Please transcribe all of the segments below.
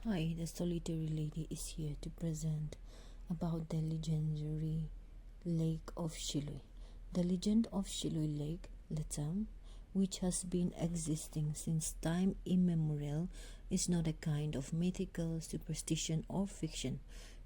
Hi, the solitary lady is here to present about the legendary Lake of Shilloi. The legend of Shilloi Lake, Lütsam, which has been existing since time immemorial, is not a kind of mythical superstition or fiction,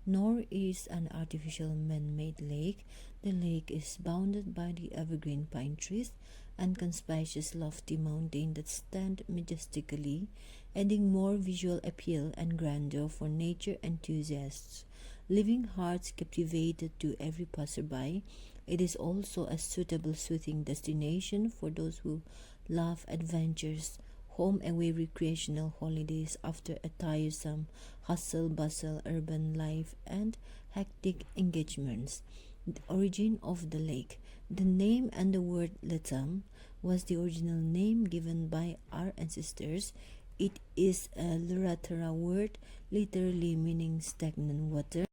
nor is an artificial man-made lake. The lake is bounded by the evergreen pine trees and conspicuous lofty mountain that stand majestically, adding more visual appeal and grandeur for nature enthusiasts. Leaving hearts captivated to every passerby, it is also a suitable soothing destination for those who love adventures, home-away recreational holidays after a tiresome hustle-bustle urban life and hectic engagements. The origin of the lake. The name and the word Lütsam was the original name given by our ancestors. It is a Lüratara word literally meaning stagnant water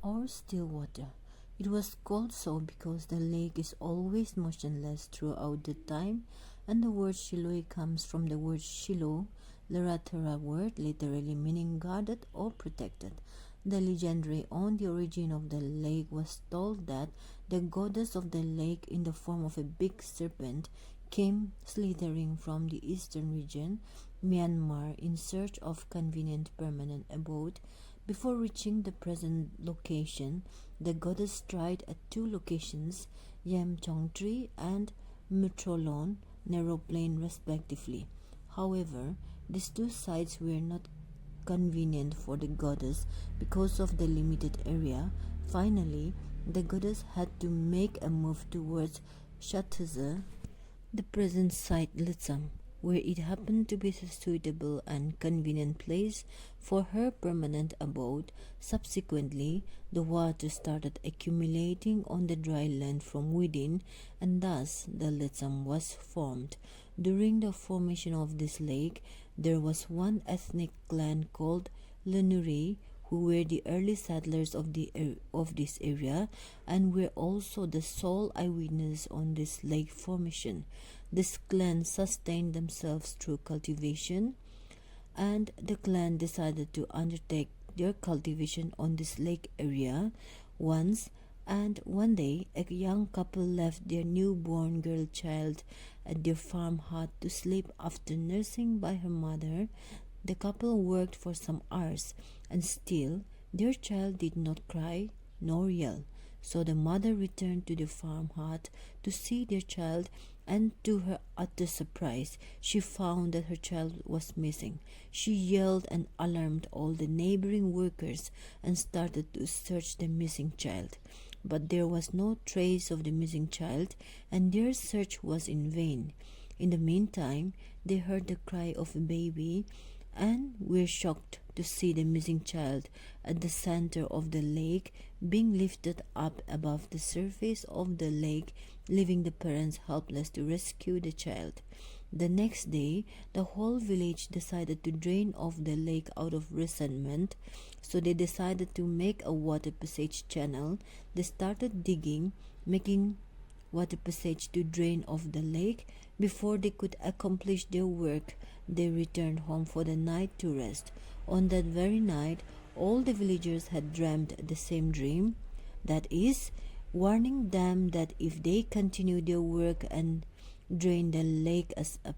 or still water. It was called so because the lake is always motionless throughout the time, and the word Shilloi comes from the word Shilo, Lüratara word literally meaning guarded or protected. The legendary on the origin of the lake was told that the goddess of the lake, in the form of a big serpent, came slithering from the eastern region, Myanmar, in search of convenient permanent abode. Before reaching the present location, the goddess tried at two locations, Yamchongtri and Mutrolon, narrow plain respectively. However, these two sites were not convenient for the goddess because of the limited area. Finally, the goddess had to make a move towards Shateze, the present site Lütsam, where it happened to be a suitable and convenient place for her permanent abode. Subsequently, the water started accumulating on the dry land from within, and thus the Lütsam was formed. During the formation of this lake, there was one ethnic clan called Lenuri, who were the early settlers of this area and were also the sole eyewitness on this lake formation. This clan sustained themselves through cultivation, and the clan decided to undertake their cultivation on this lake area one day a young couple left their newborn girl child at their farm hut to sleep after nursing by her mother. The couple worked for some hours, and still their child did not cry nor yell. So the mother returned to the farm hut to see their child, and to her utter surprise, she found that her child was missing. She yelled and alarmed all the neighboring workers and started to search the missing child. But there was no trace of the missing child, and their search was in vain. In the meantime, they heard the cry of a baby and were shocked to see the missing child at the center of the lake being lifted up above the surface of the lake, leaving the parents helpless to rescue the child. The next day, the whole village decided to drain off the lake out of resentment, so they decided to make a water passage channel. They started digging, making water passage to drain off the lake. Before they could accomplish their work, they returned home for the night to rest. On that very night, all the villagers had dreamed the same dream, that is, warning them that if they continued their work and drained the lake as a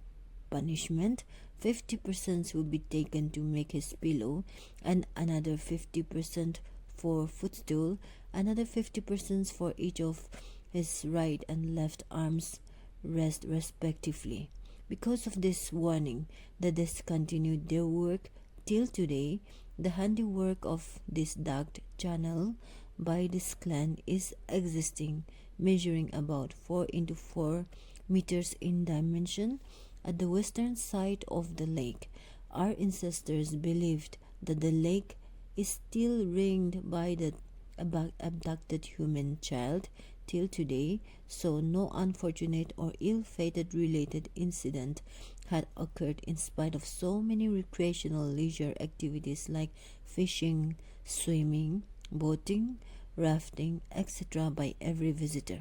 punishment, 50% would be taken to make his pillow, and another 50% for footstool, another 50% for each of his right and left arms rest respectively. Because of this warning, the discontinued their work till today. The handiwork of this duct channel by this clan is existing, measuring about 4 into 4 meters in dimension at the western side of the lake. Our ancestors believed that the lake is still ringed by the abducted human child till today, so no unfortunate or ill-fated related incident had occurred in spite of so many recreational leisure activities like fishing, swimming, boating, rafting, etc. by every visitor.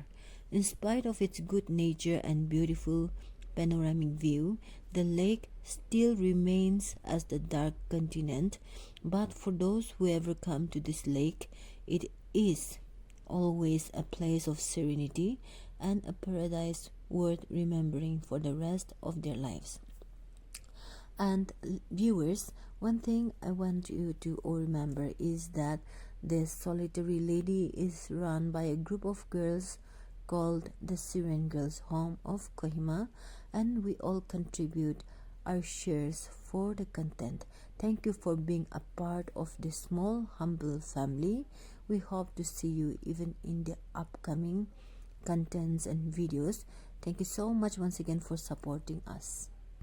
In spite of its good nature and beautiful panoramic view. The lake still remains as the dark continent, but for those who ever come to this lake, it is always a place of serenity and a paradise worth remembering for the rest of their lives. And viewers, one thing I want you to all remember is that this solitary lady is run by a group of girls called the Syrian Girls Home of Kohima, and we all contribute our shares for the content. Thank you for being a part of this small, humble family. We hope to see you even in the upcoming contents and videos. Thank you so much once again for supporting us.